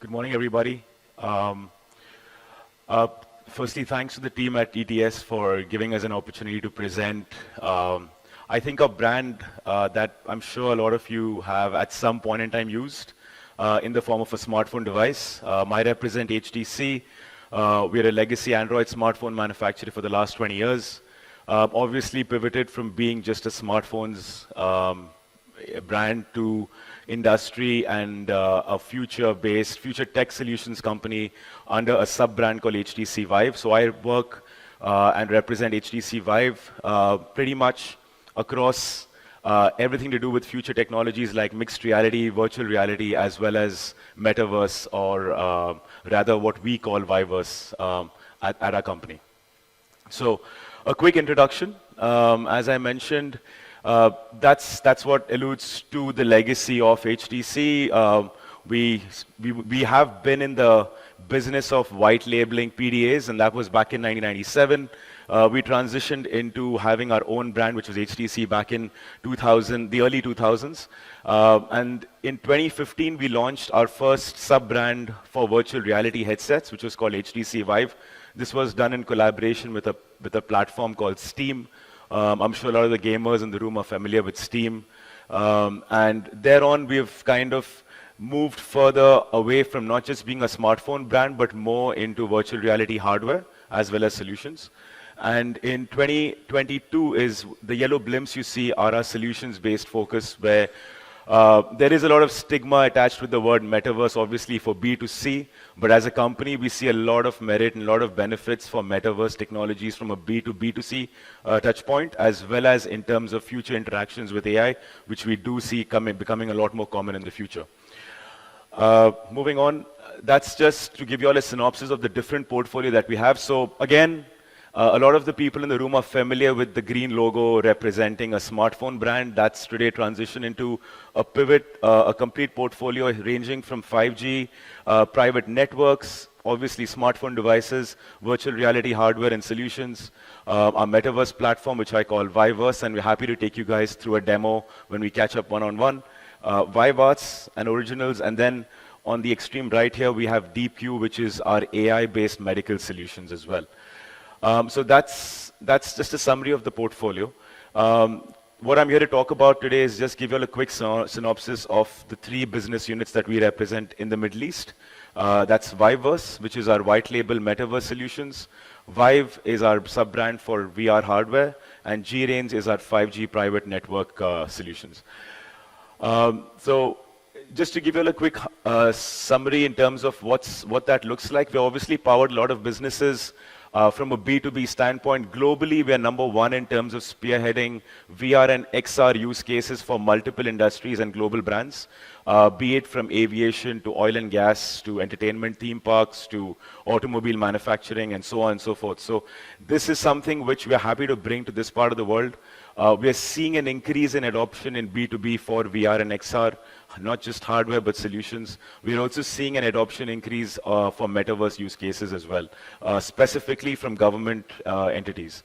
Good morning, everybody. Um, uh, Firstly, thanks to the team at ETS for giving us an opportunity to present. I think a brand that I'm sure a lot of you have at some point in time used in the form of a smartphone device. I represent HTC. We're a legacy Android smartphone manufacturer for the last 20 years. Obviously pivoted from being just a smartphones brand to industry and a future-based, future tech solutions company under a sub-brand called HTC Vive. So I work and represent HTC Vive pretty much across everything to do with future technologies like mixed reality, virtual reality, as well as metaverse, or rather what we call Viverse at our company. So a quick introduction. As I mentioned, that's what alludes to the legacy of HTC. We have been in the business of white labeling PDAs, and that was back in 1997. We transitioned into having our own brand, which was HTC back in the early 2000s. And in 2015, we launched our first sub-brand for virtual reality headsets, which was called HTC Vive. This was done in collaboration with a platform called Steam. I'm sure a lot of the gamers in the room are familiar with Steam. And thereon, we've kind of moved further away from not just being a smartphone brand, but more into virtual reality hardware as well as solutions. And in 2022 is the yellow blimps you see are our solutions-based focus, where there is a lot of stigma attached with the word metaverse, obviously for B2C, but as a company, we see a lot of merit and a lot of benefits for metaverse technologies from a B2B2C touch point, as well as in terms of future interactions with AI, which we do see becoming a lot more common in the future. Moving on, that's just to give you all a synopsis of the different portfolio that we have. So again, a lot of the people in the room are familiar with the green logo representing a smartphone brand. That's today transitioned into a pivot, a complete portfolio ranging from 5G, private networks, obviously smartphone devices, virtual reality hardware and solutions, our metaverse platform, which I call Viverse, and we're happy to take you guys through a demo when we catch up one-on-one. Vive Arts and Originals, and then on the extreme right here, we have DeepQ, which is our AI-based medical solutions as well. So that's just a summary of the portfolio. What I'm here to talk about today is just give you all a quick synopsis of the three business units that we represent in the Middle East. That's Viverse, which is our white label metaverse solutions. Vive is our sub-brand for VR hardware, and G-Range is our 5G private network solutions. So just to give you all a quick summary in terms of what that looks like, we obviously powered a lot of businesses from a B2B standpoint. Globally, we are #1 in terms of spearheading VR and XR use cases for multiple industries and global brands, be it from aviation to oil and gas to entertainment theme parks to automobile manufacturing and so on and so forth. So this is something which we are happy to bring to this part of the world. We are seeing an increase in adoption in B2B for VR and XR, not just hardware, but solutions. We're also seeing an adoption increase for metaverse use cases as well, specifically from government entities.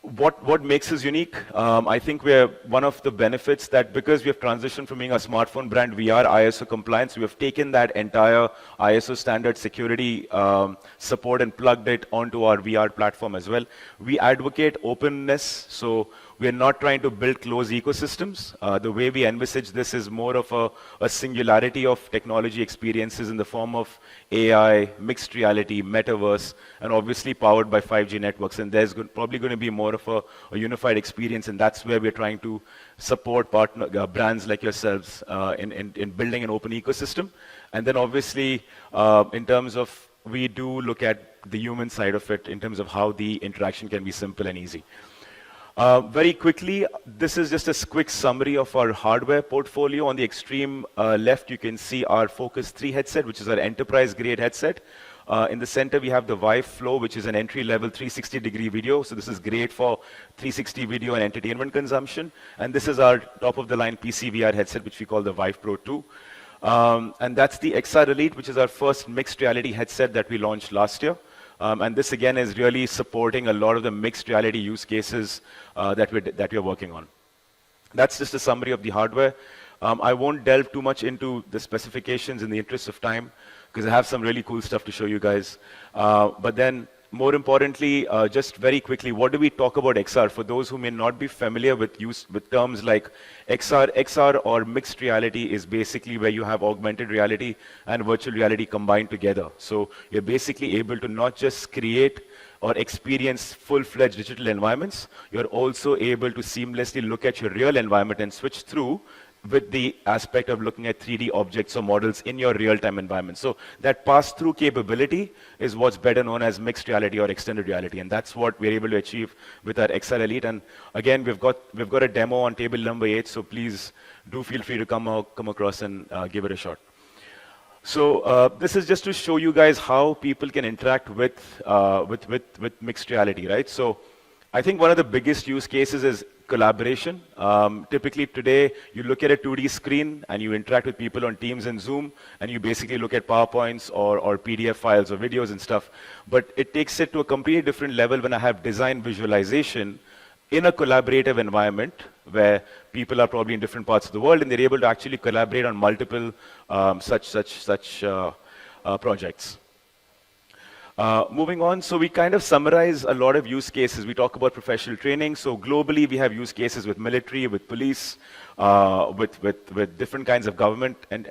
What makes us unique? I think we're one of the benefits that because we have transitioned from being a smartphone brand, we are ISO compliant. So we have taken that entire ISO standard security support and plugged it onto our VR platform as well. We advocate openness, so we're not trying to build closed ecosystems. The way we envisage this is more of a singularity of technology experiences in the form of AI, mixed reality, metaverse, and obviously powered by 5G networks. And there's probably going to be more of a unified experience, and that's where we're trying to support brands like yourselves in building an open ecosystem. And then obviously, in terms of, we do look at the human side of it in terms of how the interaction can be simple and easy. Very quickly, this is just a quick summary of our hardware portfolio. On the extreme left, you can see our Focus 3 headset, which is our enterprise-grade headset. In the center, we have the Vive Flow, which is an entry-level 360-degree video. So this is great for 360 video and entertainment consumption. And this is our top-of-the-line PC VR headset, which we call the Vive Pro 2. And that's the XR Elite, which is our first mixed reality headset that we launched last year. And this, again, is really supporting a lot of the mixed reality use cases that we're working on. That's just a summary of the hardware. I won't delve too much into the specifications in the interest of time, because I have some really cool stuff to show you guys. But then, more importantly, just very quickly, what do we talk about XR? For those who may not be familiar with terms like XR or mixed reality is basically where you have augmented reality and virtual reality combined together. So you're basically able to not just create or experience full-fledged digital environments, you're also able to seamlessly look at your real environment and switch through with the aspect of looking at 3D objects or models in your real-time environment. So that pass-through capability is what's better known as mixed reality or extended reality, and that's what we're able to achieve with our XR Elite. And again, we've got a demo on table number 8, so please do feel free to come across and give it a shot. So this is just to show you guys how people can interact with mixed reality, right? So I think one of the biggest use cases is collaboration. Typically today, you look at a 2D screen and you interact with people on Teams and Zoom, and you basically look at PowerPoints or PDF files or videos and stuff. But it takes it to a completely different level when I have design visualization in a collaborative environment where people are probably in different parts of the world and they're able to actually collaborate on multiple such projects. Moving on, so we kind of summarize a lot of use cases. We talk about professional training. So globally, we have use cases with military, with police, with different kinds of government and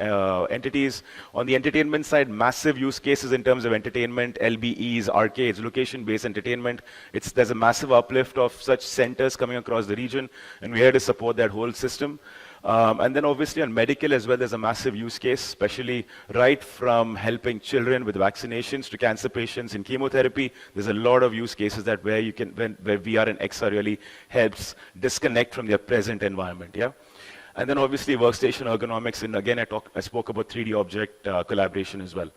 entities. On the entertainment side, massive use cases in terms of entertainment, LBEs, arcades, location-based entertainment. There's a massive uplift of such centers coming across the region, and we're here to support that whole system. And then obviously on medical as well, there's a massive use case, especially right from helping children with vaccinations to cancer patients in chemotherapy. There's a lot of use cases that where VR and XR really helps disconnect from their present environment, yeah? And then obviously workstation ergonomics, and again, I spoke about 3D object collaboration as well.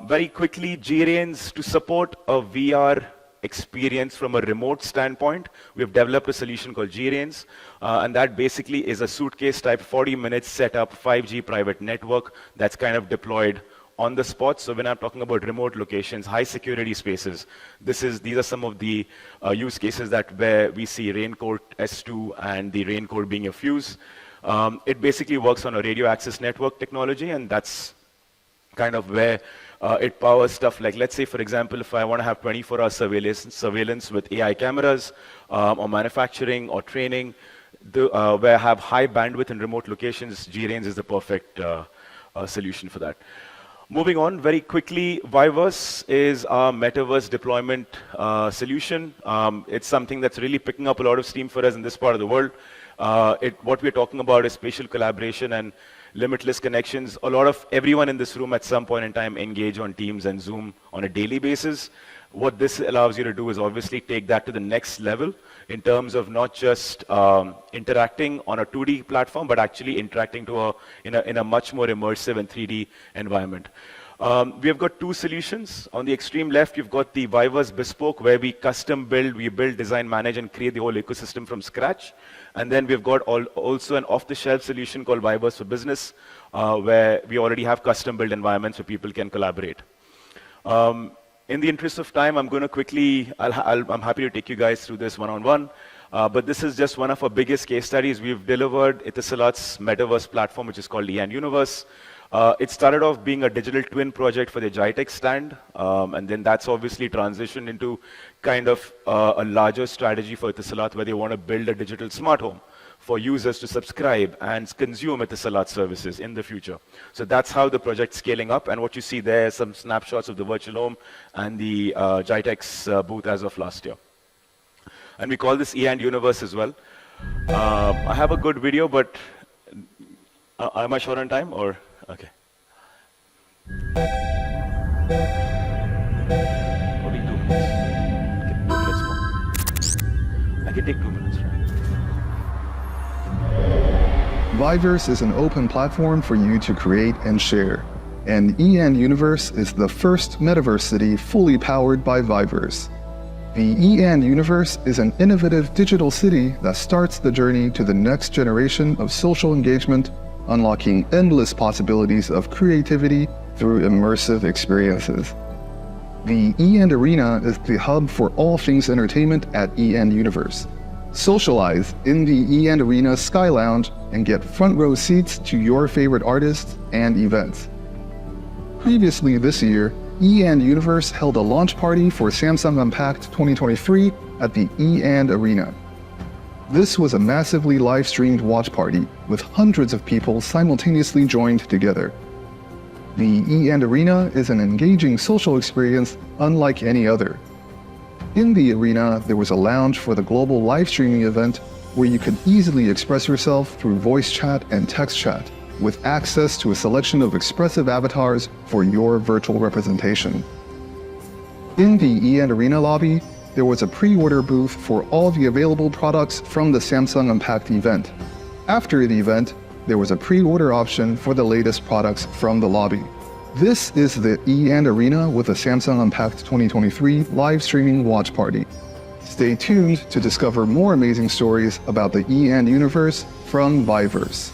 Very quickly, G-Reins to support a VR experience from a remote standpoint, we've developed a solution called G-Reins, and that basically is a suitcase type 40 minutes setup 5G private network that's kind of deployed on the spot. So when I'm talking about remote locations, high security spaces, these are some of the use cases where we see Raincoat S2 and the Raincoat being a fuse. It basically works on a radio access network technology, and that's kind of where it powers stuff like, let's say, for example, if I want to have 24-hour surveillance with AI cameras, or manufacturing or training, where I have high bandwidth in remote locations, G-Reins is the perfect solution for that. Moving on very quickly, Viveverse is our metaverse deployment solution. It's something that's really picking up a lot of steam for us in this part of the world. What we're talking about is spatial collaboration and limitless connections. Everyone in this room at some point in time engage on Teams and Zoom on a daily basis. What this allows you to do is obviously take that to the next level in terms of not just interacting on a 2D platform, but actually interacting in a much more immersive and 3D environment. We have got two solutions. On the extreme left, you've got the Viveverse Bespoke, where we custom build, design, manage, and create the whole ecosystem from scratch. And then we've got also an off-the-shelf solution called Viveverse for Business, where we already have custom-built environments where people can collaborate. In the interest of time, I'm going to quickly, I'm happy to take you guys through this one-on-one. But this is just one of our biggest case studies. We've delivered Etisalat's metaverse platform, which is called EN Universe. It started off being a digital twin project for the Jitech stand, and then that's obviously transitioned into kind of a larger strategy for Etisalat, where they want to build a digital smart home for users to subscribe and consume Etisalat services in the future. So that's how the project's scaling up, and what you see there are some snapshots of the virtual home and the Jitech's booth as of last year. And we call this EN Universe as well. I have a good video, but am I short on time or? Okay. Probably 2 minutes. Okay, let's go. I can take 2 minutes, right? Viveverse is an open platform for you to create and share. And EN Universe is the first metaverse city fully powered by Viveverse. The EN Universe is an innovative digital city that starts the journey to the next generation of social engagement, unlocking endless possibilities of creativity through immersive experiences. The EN Arena is the hub for all things entertainment at EN Universe. Socialize in the E& Arena Sky Lounge and get front row seats to your favorite artists and events. Previously this year, E&, Universe held a launch party for Samsung Unpacked 2023 at the E&, Arena. This was a massively live-streamed watch party with hundreds of people simultaneously joined together. The E&, Arena is an engaging social experience unlike any other. In the arena, there was a lounge for the global live streaming event where you could easily express yourself through voice chat and text chat, with access to a selection of expressive avatars for your virtual representation. In the E&, Arena lobby, there was a pre-order booth for all the available products from the Samsung Unpacked event. After the event, there was a pre-order option for the latest products from the lobby. This is the E&, Arena with the Samsung Unpacked 2023 live streaming watch party. Stay tuned to discover more amazing stories about the E&, Universe from Viveverse.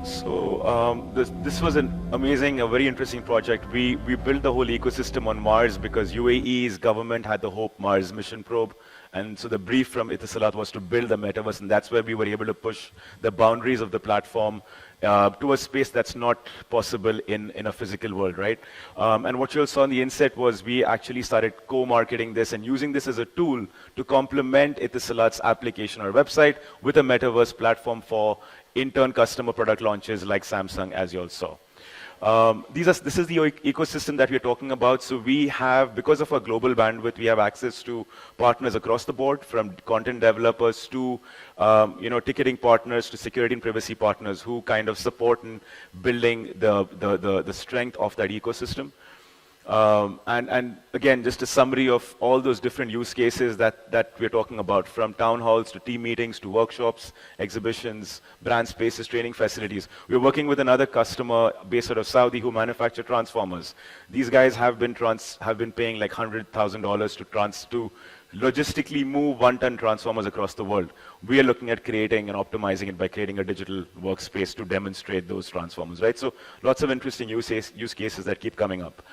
So this was an amazing, a very interesting project. We built the whole ecosystem on Mars because UAE's government had the Hope Mars mission probe. And so the brief from Etisalat was to build the metaverse, and that's where we were able to push the boundaries of the platform to a space that's not possible in a physical world, right? And what you all saw on the inset was we actually started co-marketing this and using this as a tool to complement Etisalat's application or website with a metaverse platform for in-turn customer product launches like Samsung, as you all saw. This is the ecosystem that we're talking about. So we have, because of our global bandwidth, we have access to partners across the board, from content developers to ticketing partners to security and privacy partners who kind of support in building the strength of that ecosystem. And again, just a summary of all those different use cases that we're talking about, from town halls to team meetings to workshops, exhibitions, brand spaces, training facilities. We're working with another customer based out of Saudi who manufacture transformers. These guys have been paying like $100,000 to logistically move 1-ton transformers across the world. We are looking at creating and optimizing it by creating a digital workspace to demonstrate those transformers, right? So lots of interesting use cases that keep coming up.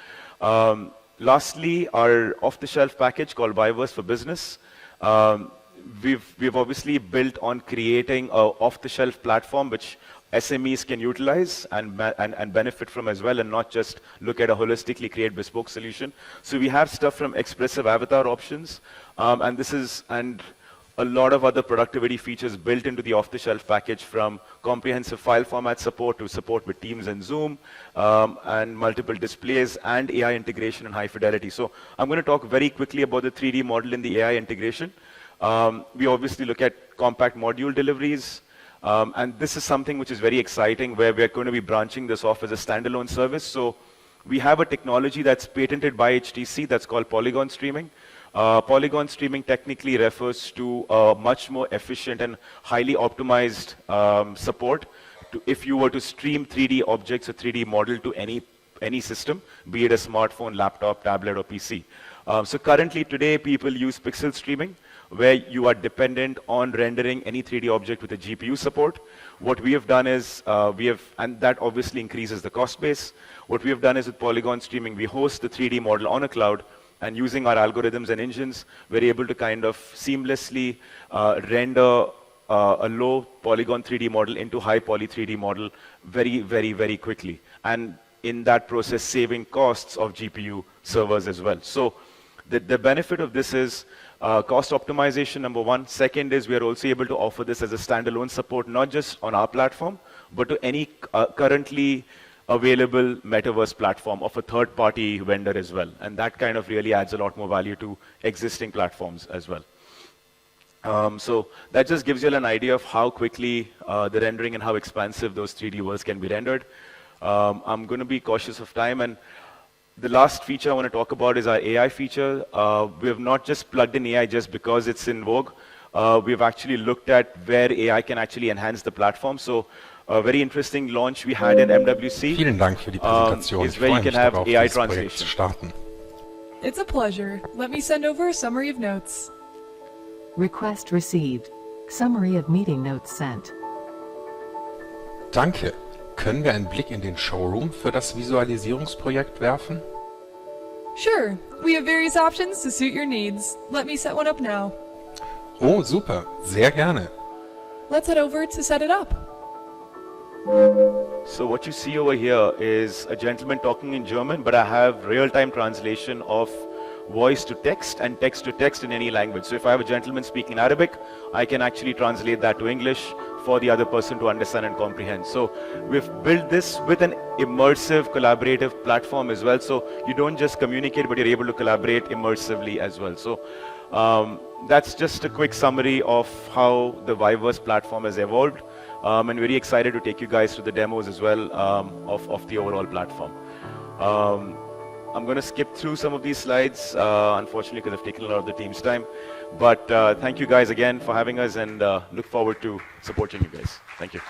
Lastly, our off-the-shelf package called Viveverse for Business. We've obviously built on creating an off-the-shelf platform which SMEs can utilize and benefit from as well, and not just look at a holistically create bespoke solution. So we have stuff from expressive avatar options, and a lot of other productivity features built into the off-the-shelf package, from comprehensive file format support to support with Teams and Zoom, and multiple displays and AI integration and high fidelity. So I'm going to talk very quickly about the 3D model in the AI integration. We obviously look at compact module deliveries, and this is something which is very exciting, where we're going to be branching this off as a standalone service. So we have a technology that's patented by HTC that's called polygon streaming. Polygon streaming technically refers to a much more efficient and highly optimized support if you were to stream 3D objects or 3D model to any system, be it a smartphone, laptop, tablet, or PC. So currently today, people use pixel streaming, where you are dependent on rendering any 3D object with a GPU support. What we have done is, and that obviously increases the cost base. What we have done is with polygon streaming, we host the 3D model on a cloud, and using our algorithms and engines, we're able to kind of seamlessly render a low polygon 3D model into high poly 3D model very, very, very quickly. And in that process, saving costs of GPU servers as well. So the benefit of this is cost optimization, number one. Second is we are also able to offer this as a standalone support, not just on our platform, but to any currently available metaverse platform of a third-party vendor as well. And that kind of really adds a lot more value to existing platforms as well. So that just gives you an idea of how quickly the rendering and how expansive those 3D worlds can be rendered. I'm going to be cautious of time, and the last feature I want to talk about is our AI feature. We have not just plugged in AI just because it's in vogue. We've actually looked at where AI can actually enhance the platform. So a very interesting launch we had in MWC. Vielen Dank für die Präsentation. Is where you can have AI dieses Projekt translation. zu starten. It's a pleasure. Let me send over a summary of notes. Request received. Summary of meeting notes sent. Danke. Können wir einen Blick in den Showroom für das Visualisierungsprojekt werfen? Sure, we have various options to suit your needs. Let me set one up now. Oh, super. Sehr gerne. Let's head over to set it up. So what you see over here is a gentleman talking in German, but I have real-time translation of voice to text and text to text in any language. So if I have a gentleman speaking Arabic, I can actually translate that to English for the other person to understand and comprehend. So we've built this with an immersive collaborative platform as well. So you don't just communicate, but you're able to collaborate immersively as well. So that's just a quick summary of how the Viveverse platform has evolved. And very excited to take you guys through the demos as well of the overall platform. I'm going to skip through some of these slides, unfortunately, because I've taken a lot of the team's time. But thank you guys again for having us, and look forward to supporting you guys. Thank you.